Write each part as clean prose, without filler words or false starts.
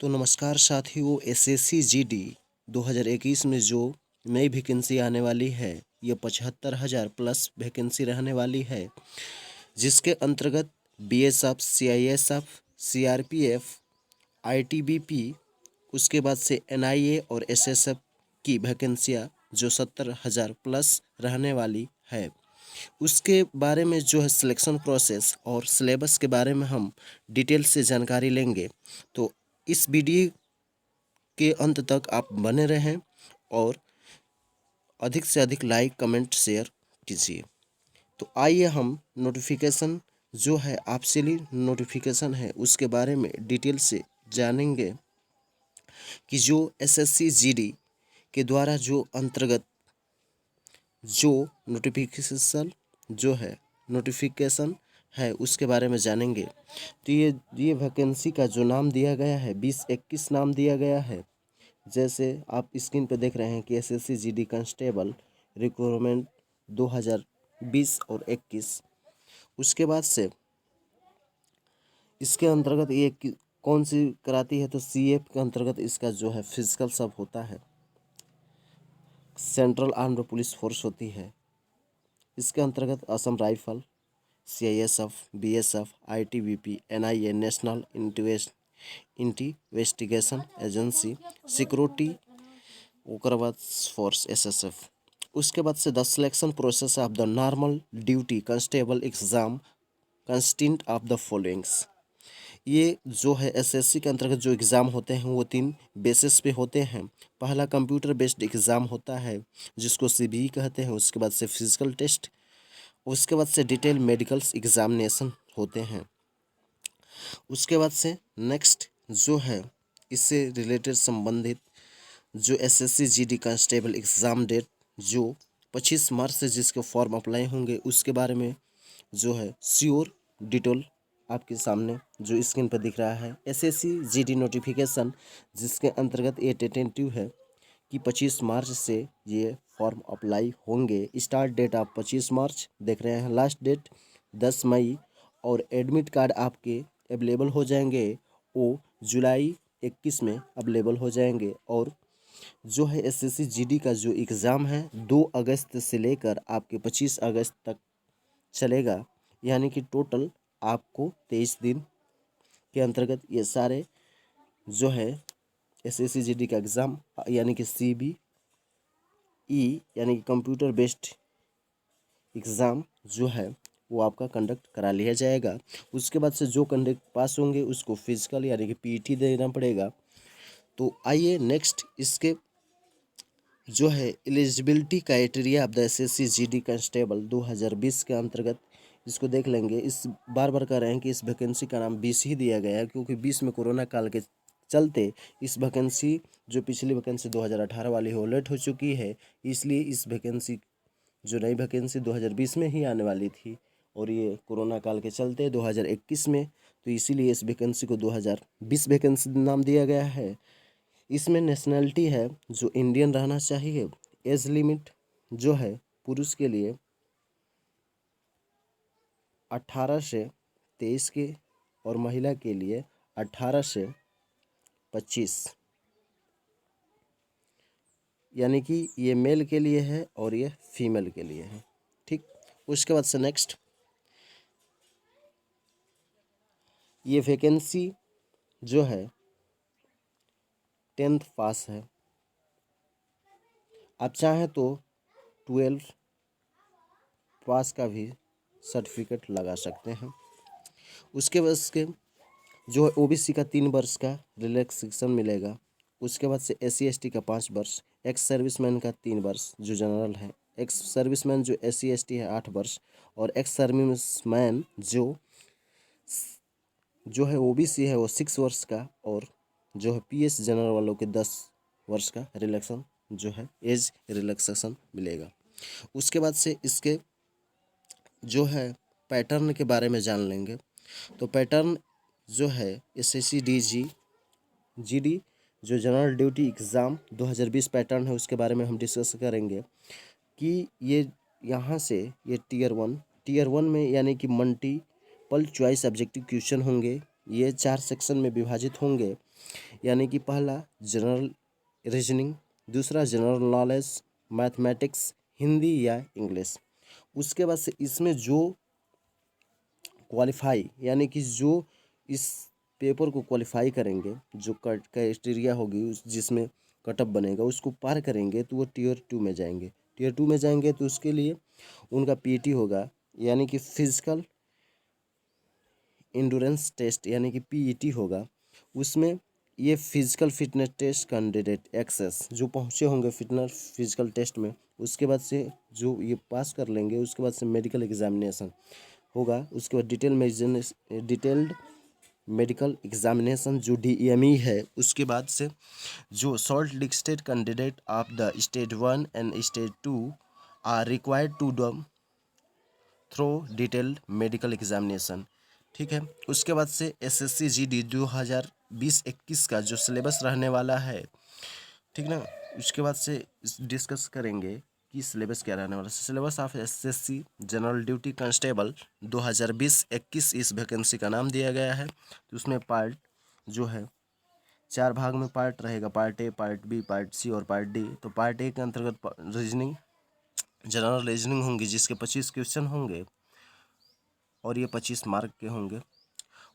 तो नमस्कार साथियों, एसएससी जीडी 2021 में जो नई वैकेंसी आने वाली है, ये 75,000 प्लस वैकेंसी रहने वाली है, जिसके अंतर्गत बीएसएफ, सीआईएसएफ, सीआरपीएफ, आईटीबीपी, उसके बाद से एनआईए और एसएसएफ की वैकेंसियाँ जो 70,000 प्लस रहने वाली है। उसके बारे में जो है सिलेक्शन प्रोसेस और सिलेबस के बारे में हम डिटेल से जानकारी लेंगे। तो इस वीडियो के अंत तक आप बने रहें और अधिक से अधिक लाइक, कमेंट, शेयर कीजिए। तो आइए हम नोटिफिकेशन जो है आपसीली नोटिफिकेशन है उसके बारे में डिटेल से जानेंगे कि जो एसएससी जीडी के द्वारा जो अंतर्गत जो नोटिफिकेशन है उसके बारे में जानेंगे। तो ये वैकेंसी का जो नाम दिया गया है 2021 नाम दिया गया है। जैसे आप स्क्रीन पे देख रहे हैं कि एसएससी जीडी कांस्टेबल रिक्रूटमेंट 2020 और 21। उसके बाद से इसके अंतर्गत कौन सी कराती है, तो सीएफ के अंतर्गत इसका जो है फिजिकल सब होता है, सेंट्रल आर्म्ड पुलिस फोर्स होती है। इसके अंतर्गत Assam rifle, CISF, BSF, ITBP, NIA, national investigation agency, security, ओकर बाद फोर्स एसएसएफ। उसके बाद से the selection process of the normal duty constable exam consisting of the followings. ये जो है एसएससी के अंतर्गत जो एग्ज़ाम होते हैं वो 3 बेसिस पे होते हैं। पहला कंप्यूटर बेस्ड एग्ज़ाम होता है जिसको सीबीई कहते हैं। उसके बाद से फिजिकल टेस्ट, उसके बाद से डिटेल मेडिकल्स एग्जामिनेशन होते हैं। उसके बाद से नेक्स्ट जो है इससे रिलेटेड संबंधित जो SSC GD constable exam date जो 25 मार्च से जिसके फॉर्म अप्लाई होंगे उसके बारे में जो है श्योर डिटेल आपके सामने जो स्क्रीन पर दिख रहा है। एसएससी जीडी नोटिफिकेशन जिसके अंतर्गत ये टेंटेटिव है कि 25 मार्च से ये फॉर्म अप्लाई होंगे। स्टार्ट डेट आप 25 मार्च देख रहे हैं, लास्ट डेट 10 मई, और एडमिट कार्ड आपके अवेलेबल हो जाएंगे वो जुलाई 21 में अवेलेबल हो जाएंगे। और जो है एसएससी जीडी का जो एग्ज़ाम है 2 अगस्त से लेकर आपके 25 अगस्त तक चलेगा, यानी कि टोटल आपको 23 दिन के अंतर्गत ये सारे जो है एसएससी जीडी का एग्ज़ाम यानी कि सीबीई यानी कि कंप्यूटर बेस्ड एग्ज़ाम जो है वो आपका कंडक्ट करा लिया जाएगा। उसके बाद से जो कंडक्ट पास होंगे उसको फिजिकल यानी कि पीटी देना पड़ेगा। तो आइए नेक्स्ट इसके जो है eligibility criteria of the assessee GD constable 2020 के अंतर्गत इसको देख लेंगे। इस बार बार कह रहे हैं कि इस वैकेंसी का नाम 20 ही दिया गया है क्योंकि 20 में कोरोना काल के चलते इस वैकेंसी जो पिछली वैकेंसी 2018 वाली है वो लेट हो चुकी है। इसलिए इस वैकेंसी जो नई वैकेंसी 2020 में ही आने वाली थी और ये कोरोना काल के चलते 2021 में, तो इसीलिए इस वैकेंसी को 2020 वैकेंसी नाम दिया गया है। इसमें नेशनलिटी है जो इंडियन रहना चाहिए। एज लिमिट जो है पुरुष के लिए 18 से 23 के और महिला के लिए 18 से 25, यानी कि ये मेल के लिए है और ये फीमेल के लिए है। ठीक, उसके बाद से नेक्स्ट ये वैकेंसी जो है 10th पास है। आप चाहें तो 12 पास का भी सर्टिफिकेट लगा सकते हैं। उसके बाद के जो है ओबीसी का 3 वर्ष का रिलैक्सेशन मिलेगा। उसके बाद से एससी एसटी का 5 वर्ष, एक्स सर्विसमैन का 3 वर्ष जो जनरल है, एक्स सर्विसमैन जो एससी एसटी है 8 वर्ष, और एक्स सर्विसमैन जो है ओबीसी है वो 6 वर्ष का, और जो है पीएस जनरल वालों के 10 वर्ष का रिलैक्सेशन जो है एज रिलैक्सेशन मिलेगा। उसके बाद से इसके जो है पैटर्न के बारे में जान लेंगे। तो पैटर्न जो है एसएससी जीडी जो जनरल ड्यूटी एग्ज़ाम 2020 पैटर्न है उसके बारे में हम डिस्कस करेंगे कि ये यहाँ से ये टीयर वन में यानी कि मल्टीपल चॉइस ऑब्जेक्टिव क्वेश्चन होंगे। ये 4 सेक्शन में विभाजित होंगे। यानी कि पहला जनरल रीजनिंग, दूसरा जनरल नॉलेज, मैथमेटिक्स, हिंदी या इंग्लिश। उसके बाद से इसमें जो क्वालिफाई यानी कि जो इस पेपर को क्वालिफाई करेंगे, जो क्राइटेरिया होगी जिसमें कटअप बनेगा उसको पार करेंगे तो वो टीयर 2 में जाएंगे। टीयर 2 में जाएंगे तो उसके लिए उनका पीटी होगा, यानी कि फिजिकल इंडोरेंस टेस्ट यानी कि पीईटी होगा। उसमें ये physical fitness test candidate access जो पहुँचे होंगे फिटनेस फिजिकल टेस्ट में, उसके बाद से जो ये पास कर लेंगे उसके बाद से मेडिकल एग्जामिनेशन होगा। उसके बाद डिटेल्ड मेडिकल एग्जामिनेशन जो DME है। उसके बाद से जो short listed candidate of the stage 1 and stage 2 are required to ड थ्रो डिटेल्ड मेडिकल एग्जामिनेशन। ठीक है। उसके बाद से SSC GD 2020-21 का जो सिलेबस रहने वाला है, ठीक ना, उसके बाद से डिस्कस करेंगे कि सिलेबस क्या रहने वाला है। Syllabus of SSC general duty constable 2020-21 इस वैकेंसी का नाम दिया गया है। तो उसमें पार्ट जो है 4 भाग में पार्ट रहेगा, part A, part B, part C और पार्ट डी। तो पार्ट ए के अंतर्गत रीजनिंग, जनरल रीजनिंग होंगी जिसके 25 क्वेश्चन होंगे और ये 25 मार्क के होंगे।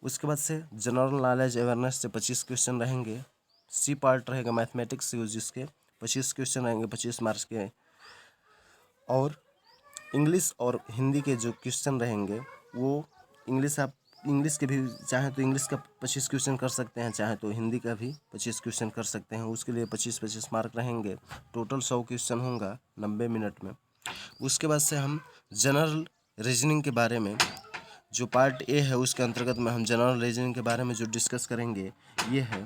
उसके बाद से जनरल नॉलेज अवेयरनेस से 25 क्वेश्चन रहेंगे। सी पार्ट रहेगा मैथमेटिक्स से जिसके 25 क्वेश्चन रहेंगे 25 मार्क्स के। और इंग्लिश और हिंदी के जो क्वेश्चन रहेंगे वो इंग्लिश के भी चाहे तो इंग्लिश का 25 क्वेश्चन कर सकते हैं, चाहे तो हिंदी का भी 25 क्वेश्चन कर सकते हैं। उसके लिए 25-25 मार्क रहेंगे। टोटल 100 क्वेश्चन होगा 90 मिनट में। उसके बाद से हम जनरल रीजनिंग के बारे में जो पार्ट ए है उसके अंतर्गत में हम जनरल रीजनिंग के बारे में जो डिस्कस करेंगे ये है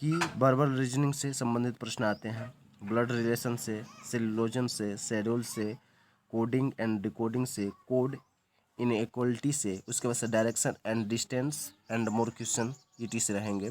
कि वर्बल रीजनिंग से संबंधित प्रश्न आते हैं, ब्लड रिलेशन से, सिलोजिज्म से, शेड्यूल से, कोडिंग एंड डिकोडिंग से, कोड इनइक्वलिटी से। उसके बाद से direction and distance and more question ET से रहेंगे।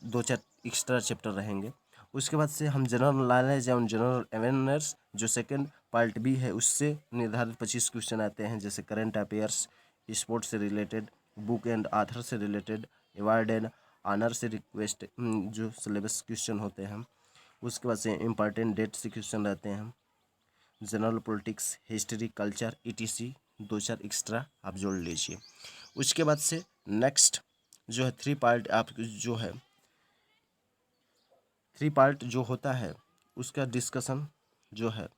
2-4 एक्स्ट्रा चैप्टर रहेंगे। उसके बाद से हम जनरल नॉलेज एवं जनरल अवेयरनेस जो सेकंड पार्ट बी है उससे निर्धारित 25 क्वेश्चन आते हैं, जैसे करंट अफेयर्स, स्पोर्ट्स से रिलेटेड, बुक एंड आथर से रिलेटेड, अवार्ड एंड ऑनर से रिक्वेस्ट जो सिलेबस क्वेश्चन होते हैं। उसके बाद से इम्पॉर्टेंट डेट से क्वेश्चन रहते हैं, general politics, history, culture ETC 2-4 extra आप जोड़ लीजिए। उसके बाद से नेक्स्ट जो है 3 पार्ट आप जो है 3 पार्ट जो होता है उसका डिस्कशन जो है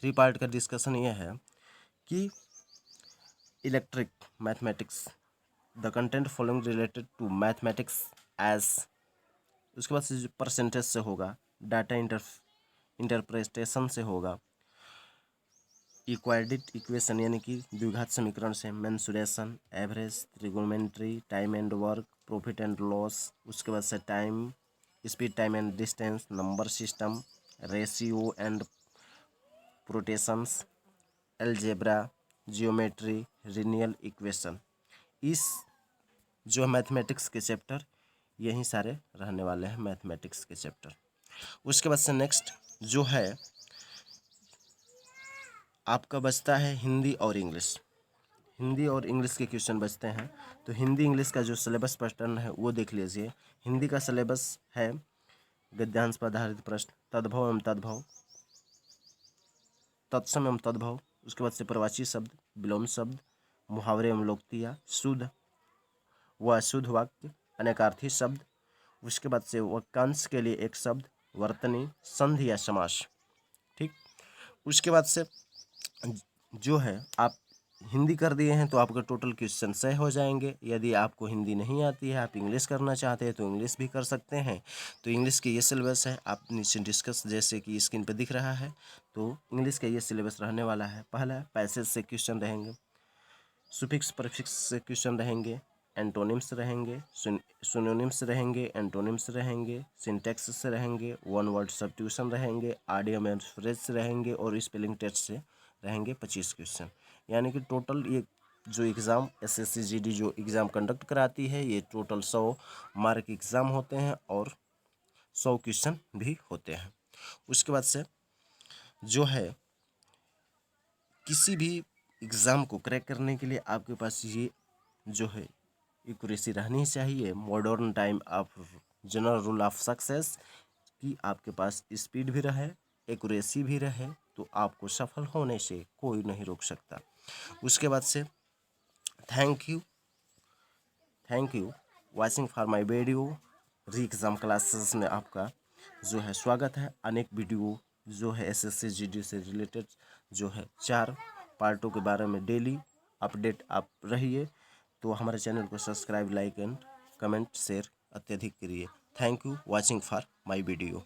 3 पार्ट का डिस्कशन ये है कि electric mathematics, the content following related to mathematics as. उसके बाद से परसेंटेज से होगा, डाटा इंटरप्रेटेशन से होगा, इक्वाड्रेटिक इक्वेशन यानी कि द्विघात समीकरण से, mensuration, average, trigonometry, time and work, profit and loss. उसके बाद से time, speed, time and distance, number system, ratio and proportions, algebra, geometry, linear equation. इस जो मैथमेटिक्स के चैप्टर यही सारे रहने वाले हैं मैथमेटिक्स के चैप्टर। उसके बाद से नेक्स्ट जो है आपका बचता है हिंदी और इंग्लिश। हिंदी और इंग्लिश के क्वेश्चन बचते हैं। तो हिंदी इंग्लिश का जो सिलेबस पैटर्न है वो देख लीजिए। हिंदी का सिलेबस है गद्यांश पर आधारित प्रश्न, तद्भव एवं तद्भव, तत्सम एवं तद्भव। उसके बाद से प्रवाची शब्द, विलोम शब्द, मुहावरे एवं लोकोक्तियाँ, शुद्ध व अशुद्ध वाक्य, अनेकार्थी शब्द। उसके बाद से वाक्यांश के लिए एक शब्द, वर्तनी, संधि या समास। ठीक। उसके बाद से जो है आप हिंदी कर दिए हैं तो आपका टोटल क्वेश्चन 100 हो जाएंगे। यदि आपको हिंदी नहीं आती है, आप इंग्लिश करना चाहते हैं तो इंग्लिश भी कर सकते हैं। तो इंग्लिश के ये सिलेबस है, आप नीचे डिस्कस जैसे कि स्क्रीन पर दिख रहा है। तो इंग्लिश का ये सिलेबस रहने वाला है। पहला पैसेज से क्वेश्चन रहेंगे, सुफिक्स प्रीफिक्स से क्वेश्चन रहेंगे, एंटोनिम्स रहेंगे, सिनोनिम्स रहेंगे, एंटोनिम्स रहेंगे, सिंटैक्स से रहेंगे, वन वर्ड सब्स्टिट्यूशन रहेंगे, आइडियम एंड फ्रेज से रहेंगे और स्पेलिंग टेस्ट से रहेंगे 25 क्वेश्चन। यानी कि टोटल ये जो एग्ज़ाम SSC GD जो एग्ज़ाम कंडक्ट कराती है ये टोटल 100 मार्क एग्ज़ाम होते हैं और 100 क्वेश्चन भी होते हैं। उसके बाद से जो है किसी भी एग्ज़ाम को क्रैक करने के लिए आपके पास ये जो है एक्यूरेसी रहनी चाहिए। Modern time of general rule of success कि आपके पास स्पीड भी रहे, एक्यूरेसी भी रहे, तो आपको सफल होने से कोई नहीं रोक सकता। उसके बाद से thank you watching for my video. री एग्ज़ाम क्लासेस में आपका जो है स्वागत है। अनेक वीडियो जो है एसएससी जीडी से रिलेटेड जो है 4 पार्टों के बारे में डेली अपडेट आप रहिए। तो हमारे चैनल को subscribe, like and comment share अत्यधिक करिए। Thank you watching for my video.